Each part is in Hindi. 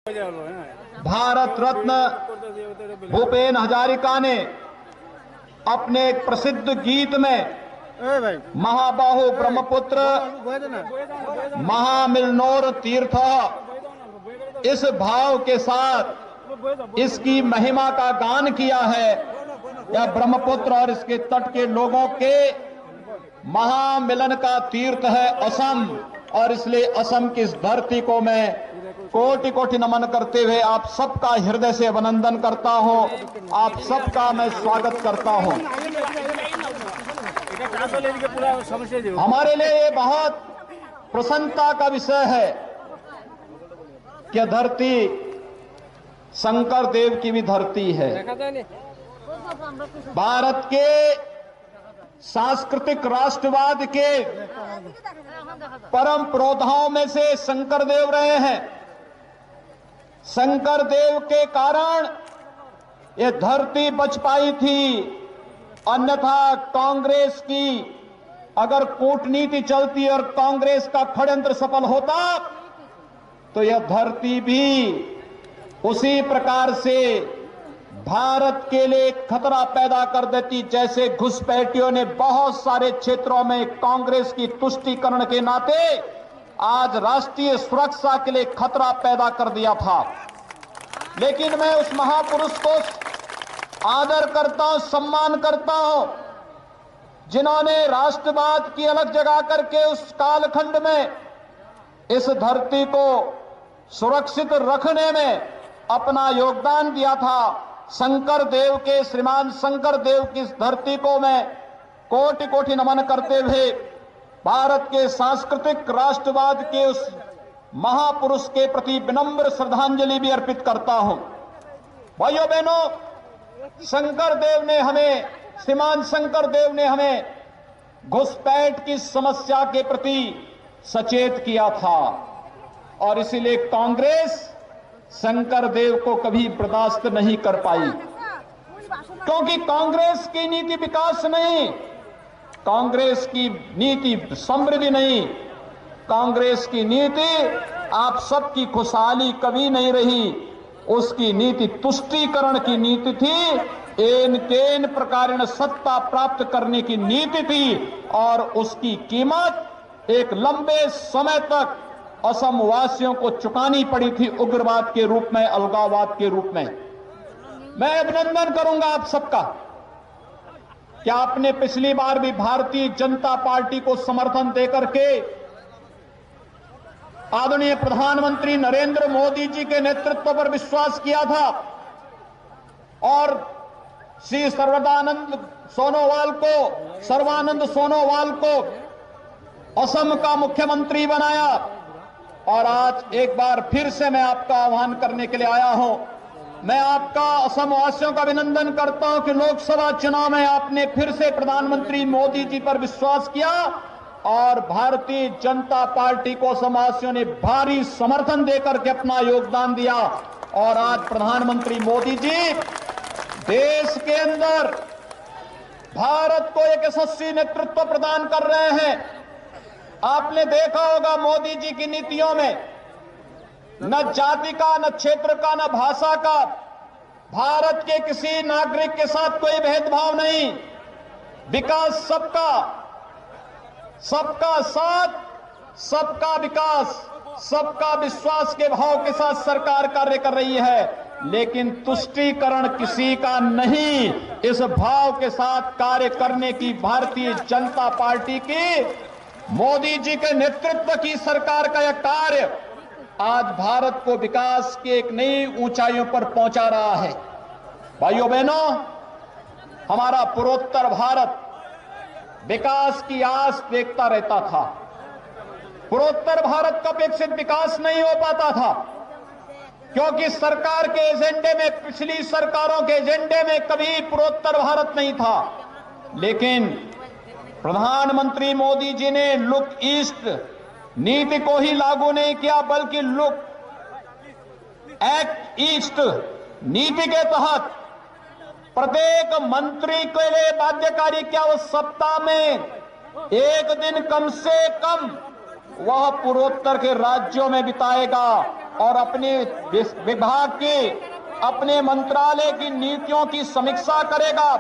भारत रत्न भूपेन हजारिका ने अपने एक प्रसिद्ध गीत में महाबाहु ब्रह्मपुत्र महामिलनोर तीर्थ इस भाव के साथ इसकी महिमा का गान किया है। यह ब्रह्मपुत्र और इसके तट के लोगों के महामिलन का तीर्थ है असम, और इसलिए असम की इस धरती को मैं कोटि कोटि नमन करते हुए आप सबका हृदय से अभिनंदन करता हूं, आप सबका मैं स्वागत करता हूं। हमारे लिए ये बहुत प्रसन्नता का विषय है कि धरती शंकर देव की भी धरती है। भारत के सांस्कृतिक राष्ट्रवाद के परम पुरोधाओं में से शंकर देव रहे हैं। शंकर देव के कारण ये धरती बच पाई थी, अन्यथा कांग्रेस की अगर कूटनीति चलती और कांग्रेस का षड्यंत्र सफल होता तो यह धरती भी उसी प्रकार से भारत के लिए खतरा पैदा कर देती, जैसे घुसपैठियों ने बहुत सारे क्षेत्रों में कांग्रेस की तुष्टीकरण के नाते आज राष्ट्रीय सुरक्षा के लिए खतरा पैदा कर दिया था। लेकिन मैं उस महापुरुष को आदर करता हूं, सम्मान करता हूं, जिन्होंने राष्ट्रवाद की अलग जगा करके उस कालखंड में इस धरती को सुरक्षित रखने में अपना योगदान दिया था। शंकर देव के श्रीमान शंकर देव की इस धरती को मैं कोटि कोटि नमन करते हुए भारत के सांस्कृतिक राष्ट्रवाद के उस महापुरुष के प्रति विनम्र श्रद्धांजलि भी अर्पित करता हूं। भाइयों बहनों, शंकर देव ने हमें, श्रीमान शंकर देव ने हमें घुसपैठ की समस्या के प्रति सचेत किया था, और इसीलिए कांग्रेस शंकर देव को कभी बर्दाश्त नहीं कर पाई, क्योंकि कांग्रेस की नीति विकास नहीं, कांग्रेस की नीति समृद्धि नहीं, कांग्रेस की नीति आप सबकी खुशहाली कभी नहीं रही। उसकी नीति तुष्टीकरण की नीति थी, एन केन प्रकारेण सत्ता प्राप्त करने की नीति थी, और उसकी कीमत एक लंबे समय तक असम वासियों को चुकानी पड़ी थी, उग्रवाद के रूप में, अलगाववाद के रूप में। मैं अभिनंदन करूंगा आप सबका कि आपने पिछली बार भी भारतीय जनता पार्टी को समर्थन देकर के आदरणीय प्रधानमंत्री नरेंद्र मोदी जी के नेतृत्व पर विश्वास किया था, और श्री सर्वानंद सोनोवाल को असम का मुख्यमंत्री बनाया। और आज एक बार फिर से मैं आपका आह्वान करने के लिए आया हूं। मैं आपका असम वासियों का अभिनंदन करता हूं कि लोकसभा चुनाव में आपने फिर से प्रधानमंत्री मोदी जी पर विश्वास किया, और भारतीय जनता पार्टी को असम वासियों ने भारी समर्थन देकर के अपना योगदान दिया, और आज प्रधानमंत्री मोदी जी देश के अंदर भारत को एक यशस्वी नेतृत्व प्रदान कर रहे हैं। आपने देखा होगा मोदी जी की नीतियों में न जाति का, न क्षेत्र का, न भाषा का, भारत के किसी नागरिक के साथ कोई भेदभाव नहीं, विकास सबका, सबका साथ, सबका विकास, सबका विश्वास के भाव के साथ सरकार कार्य कर रही है। लेकिन तुष्टीकरण किसी का नहीं, इस भाव के साथ कार्य करने की भारतीय जनता पार्टी की, मोदी जी के नेतृत्व की सरकार का यह कार्य आज भारत को विकास की एक नई ऊंचाइयों पर पहुंचा रहा है। भाइयों बहनों, हमारा पूर्वोत्तर भारत विकास की आस देखता रहता था। पूर्वोत्तर भारत का अपेक्षित विकास नहीं हो पाता था, क्योंकि सरकार के एजेंडे में, पिछली सरकारों के एजेंडे में कभी पूर्वोत्तर भारत नहीं था। लेकिन प्रधानमंत्री मोदी जी ने लुक ईस्ट नीति को ही लागू नहीं किया, बल्कि लुक एक्ट ईस्ट नीति के तहत प्रत्येक मंत्री के लिए बाध्यकारी क्या, वो सप्ताह में एक दिन कम से कम वह पूर्वोत्तर के राज्यों में बिताएगा और अपने विभाग की, अपने मंत्रालय की नीतियों की समीक्षा करेगा,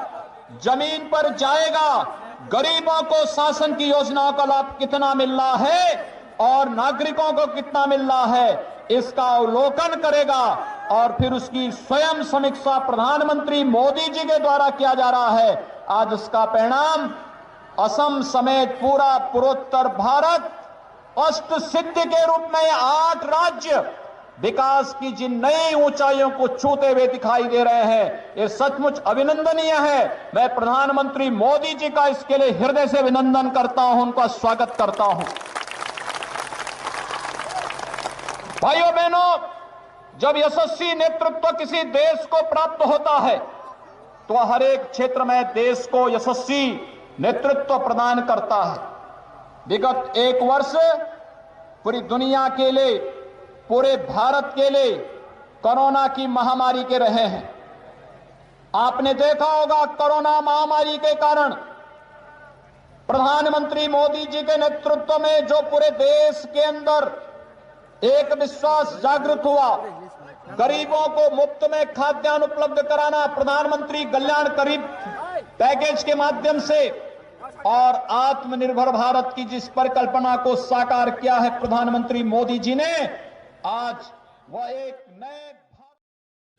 जमीन पर जाएगा, गरीबों को शासन की योजनाओं का लाभ कितना मिल रहा है और नागरिकों को कितना मिल रहा है, इसका अवलोकन करेगा और फिर उसकी स्वयं समीक्षा प्रधानमंत्री मोदी जी के द्वारा किया जा रहा है। आज उसका परिणाम असम समेत पूरा पूर्वोत्तर भारत अष्ट सिद्धि के रूप में 8 राज्य विकास की जिन नई ऊंचाइयों को छूते हुए दिखाई दे रहे हैं, ये सचमुच अभिनंदनीय है। मैं प्रधानमंत्री मोदी जी का इसके लिए हृदय से अभिनंदन करता हूं, उनका स्वागत करता हूं। भाइयों बहनों, जब यशस्वी नेतृत्व किसी देश को प्राप्त होता है तो हर एक क्षेत्र में देश को यशस्वी नेतृत्व प्रदान करता है। विगत 1 वर्ष पूरी दुनिया के लिए, पूरे भारत के लिए कोरोना की महामारी के रहे हैं। आपने देखा होगा कोरोना महामारी के कारण प्रधानमंत्री मोदी जी के नेतृत्व में जो पूरे देश के अंदर एक विश्वास जागृत हुआ, गरीबों को मुफ्त में खाद्यान्न उपलब्ध कराना प्रधानमंत्री कल्याण गरीब पैकेज के माध्यम से, और आत्मनिर्भर भारत की जिस परिकल्पना को साकार किया है प्रधानमंत्री मोदी जी ने, आज वह एक नए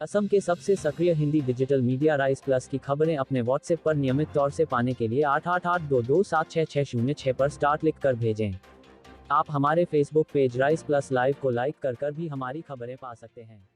असम के सबसे सक्रिय Hindi digital media rice plus की खबरें अपने व्हाट्सएप पर नियमित तौर से पाने के लिए 8882276606 पर स्टार्ट लिखकर भेजें। आप हमारे Facebook page rice plus live को लाइक कर भी हमारी खबरें पा सकते हैं।